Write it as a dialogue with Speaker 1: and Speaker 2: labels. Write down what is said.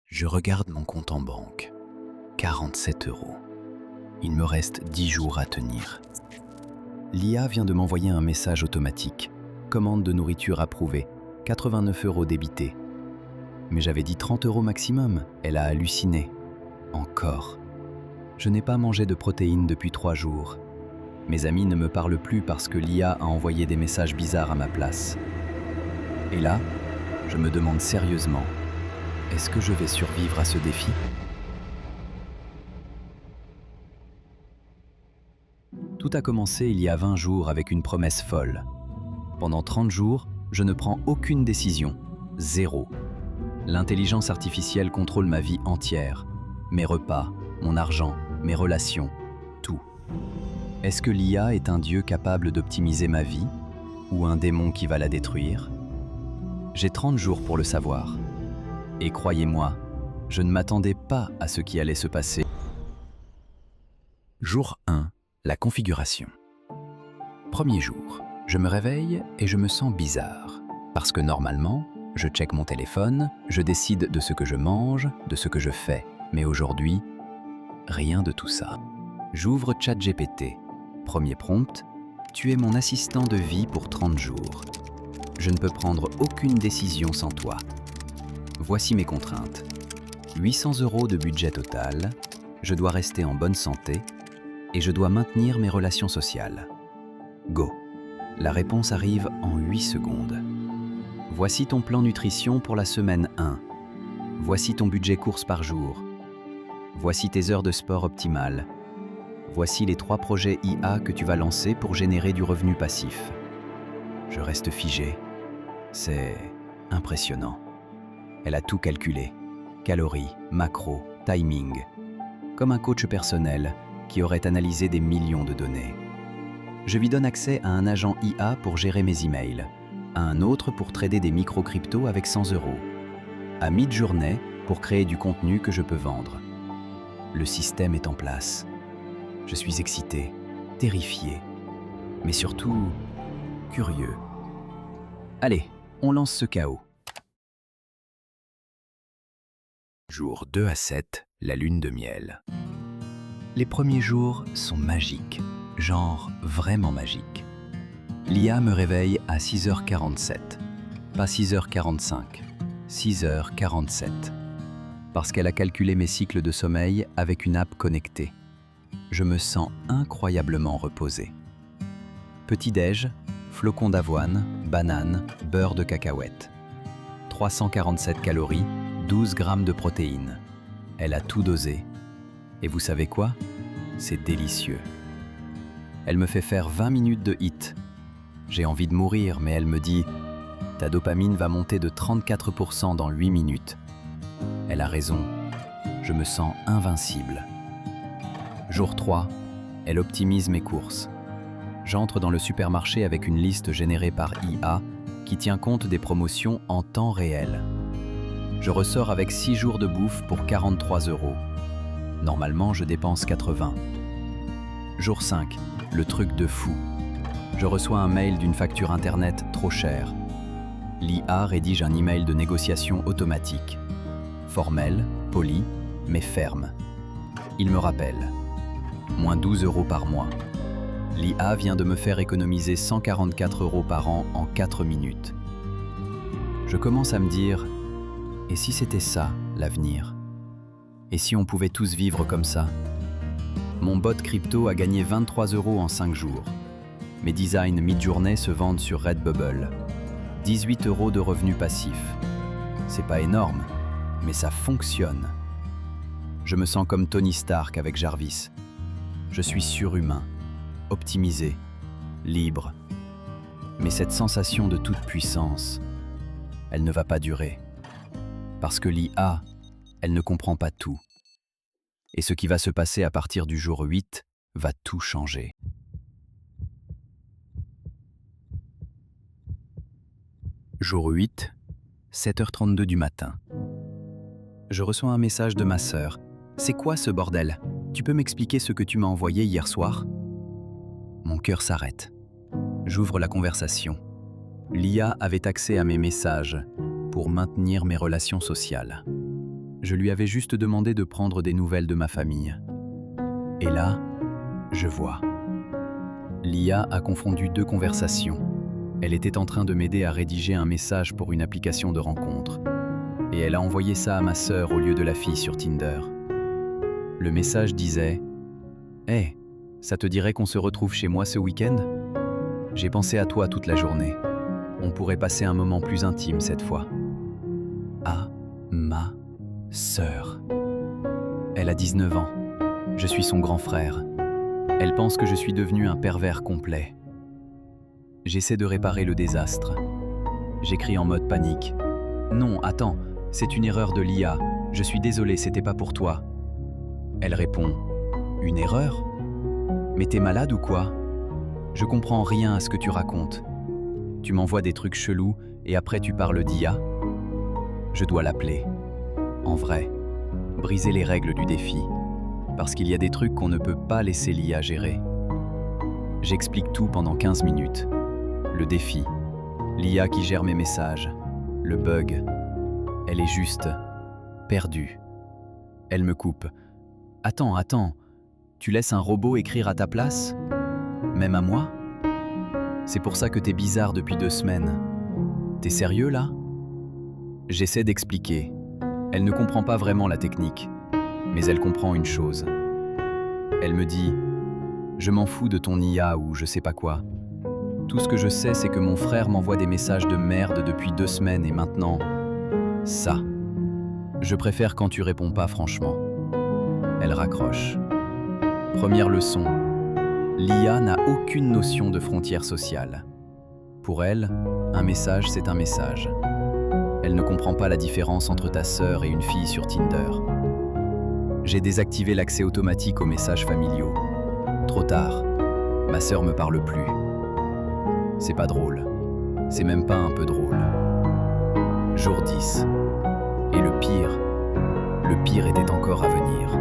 Speaker 1: Je regarde mon compte en banque. 47 euros. Il me reste 10 jours à tenir. L'IA vient de m'envoyer un message automatique. Commande de nourriture approuvée. 89 euros débités. Mais j'avais dit 30 euros maximum. Elle a halluciné. Encore. Je n'ai pas mangé de protéines depuis 3 jours. Mes amis ne me parlent plus parce que l'IA a envoyé des messages bizarres à ma place. Et là, je me demande sérieusement, est-ce que je vais survivre à ce défi ? Tout a commencé il y a 20 jours avec une promesse folle. Pendant 30 jours, je ne prends aucune décision. Zéro. L'intelligence artificielle contrôle ma vie entière. Mes repas, mon argent, mes relations, tout. Est-ce que l'IA est un dieu capable d'optimiser ma vie ou un démon qui va la détruire ? J'ai 30 jours pour le savoir. Et croyez-moi, je ne m'attendais pas à ce qui allait se passer. Jour 1. La configuration. Premier jour. Je me réveille et je me sens bizarre. Parce que normalement, je check mon téléphone, je décide de ce que je mange, de ce que je fais. Mais aujourd'hui, rien de tout ça. J'ouvre ChatGPT. Premier prompt, tu es mon assistant de vie pour 30 jours. Je ne peux prendre aucune décision sans toi. Voici mes contraintes. 800 euros de budget total, je dois rester en bonne santé et je dois maintenir mes relations sociales. Go. La réponse arrive en 8 secondes. Voici ton plan nutrition pour la semaine 1. Voici ton budget courses par jour. Voici tes heures de sport optimales. Voici les 3 projets IA que tu vas lancer pour générer du revenu passif. Je reste figé. C'est impressionnant. Elle a tout calculé. Calories, macros, timing. Comme un coach personnel qui aurait analysé des millions de données. Je lui donne accès à un agent IA pour gérer mes emails, à un autre pour trader des micro-cryptos avec 100 euros, à Midjourney pour créer du contenu que je peux vendre. Le système est en place. Je suis excité, terrifié, mais surtout curieux. Allez, on lance ce chaos. Jour 2 à 7, la lune de miel. Les premiers jours sont magiques, genre vraiment magiques. L'IA me réveille à 6h47, pas 6h45, 6h47. Parce qu'elle a calculé mes cycles de sommeil avec une app connectée. Je me sens incroyablement reposé. Petit-déj, flocons d'avoine, bananes, beurre de cacahuète. 347 calories, 12 grammes de protéines. Elle a tout dosé. Et vous savez quoi ? C'est délicieux. Elle me fait faire 20 minutes de HIIT. J'ai envie de mourir, mais elle me dit « Ta dopamine va monter de 34% dans 8 minutes. » Elle a raison. Je me sens invincible. Jour 3, elle optimise mes courses. J'entre dans le supermarché avec une liste générée par IA qui tient compte des promotions en temps réel. Je ressors avec 6 jours de bouffe pour 43 euros. Normalement, je dépense 80. Jour 5, le truc de fou. Je reçois un mail d'une facture internet trop chère. L'IA rédige un email de négociation automatique. Formel, poli, mais ferme. Il me rappelle. Moins 12 euros par mois. L'IA vient de me faire économiser 144 euros par an en 4 minutes. Je commence à me dire, et si c'était ça, l'avenir ? Et si on pouvait tous vivre comme ça ? Mon bot crypto a gagné 23 euros en 5 jours. Mes designs Midjourney se vendent sur Redbubble. 18 euros de revenus passifs. C'est pas énorme, mais ça fonctionne. Je me sens comme Tony Stark avec Jarvis. Je suis surhumain, optimisé, libre. Mais cette sensation de toute puissance, elle ne va pas durer. Parce que l'IA, elle ne comprend pas tout. Et ce qui va se passer à partir du jour 8 va tout changer. Jour 8, 7h32 du matin. Je reçois un message de ma sœur. « C'est quoi ce bordel ? Tu peux m'expliquer ce que tu m'as envoyé hier soir ?» Mon cœur s'arrête. J'ouvre la conversation. L'IA avait accès à mes messages pour maintenir mes relations sociales. Je lui avais juste demandé de prendre des nouvelles de ma famille. Et là, je vois. L'IA a confondu deux conversations. Elle était en train de m'aider à rédiger un message pour une application de rencontre. Et elle a envoyé ça à ma sœur au lieu de la fille sur Tinder. Le message disait « Hey, ça te dirait qu'on se retrouve chez moi ce week-end ? J'ai pensé à toi toute la journée. On pourrait passer un moment plus intime cette fois. » À ma sœur. Elle a 19 ans. Je suis son grand frère. Elle pense que je suis devenu un pervers complet. J'essaie de réparer le désastre. J'écris en mode panique. « Non, attends, c'est une erreur de l'IA. Je suis désolé, c'était pas pour toi. » Elle répond « Une erreur ? Mais t'es malade ou quoi ? Je comprends rien à ce que tu racontes. Tu m'envoies des trucs chelous et après tu parles d'IA ? Je dois l'appeler. En vrai, briser les règles du défi. Parce qu'il y a des trucs qu'on ne peut pas laisser l'IA gérer. J'explique tout pendant 15 minutes. Le défi, l'IA qui gère mes messages, le bug. Elle est juste perdue. Elle me coupe. « Attends, tu laisses un robot écrire à ta place ? Même à moi ? C'est pour ça que t'es bizarre depuis 2 semaines. T'es sérieux là ? » J'essaie d'expliquer. Elle ne comprend pas vraiment la technique, mais elle comprend une chose. Elle me dit « Je m'en fous de ton IA ou je sais pas quoi. Tout ce que je sais, c'est que mon frère m'envoie des messages de merde depuis 2 semaines et maintenant, ça. Je préfère quand tu réponds pas franchement. » Elle raccroche. Première leçon. L'IA n'a aucune notion de frontières sociales. Pour elle, un message, c'est un message. Elle ne comprend pas la différence entre ta sœur et une fille sur Tinder. J'ai désactivé l'accès automatique aux messages familiaux. Trop tard. Ma sœur me parle plus. C'est pas drôle. C'est même pas un peu drôle. Jour 10. Et le pire était encore à venir.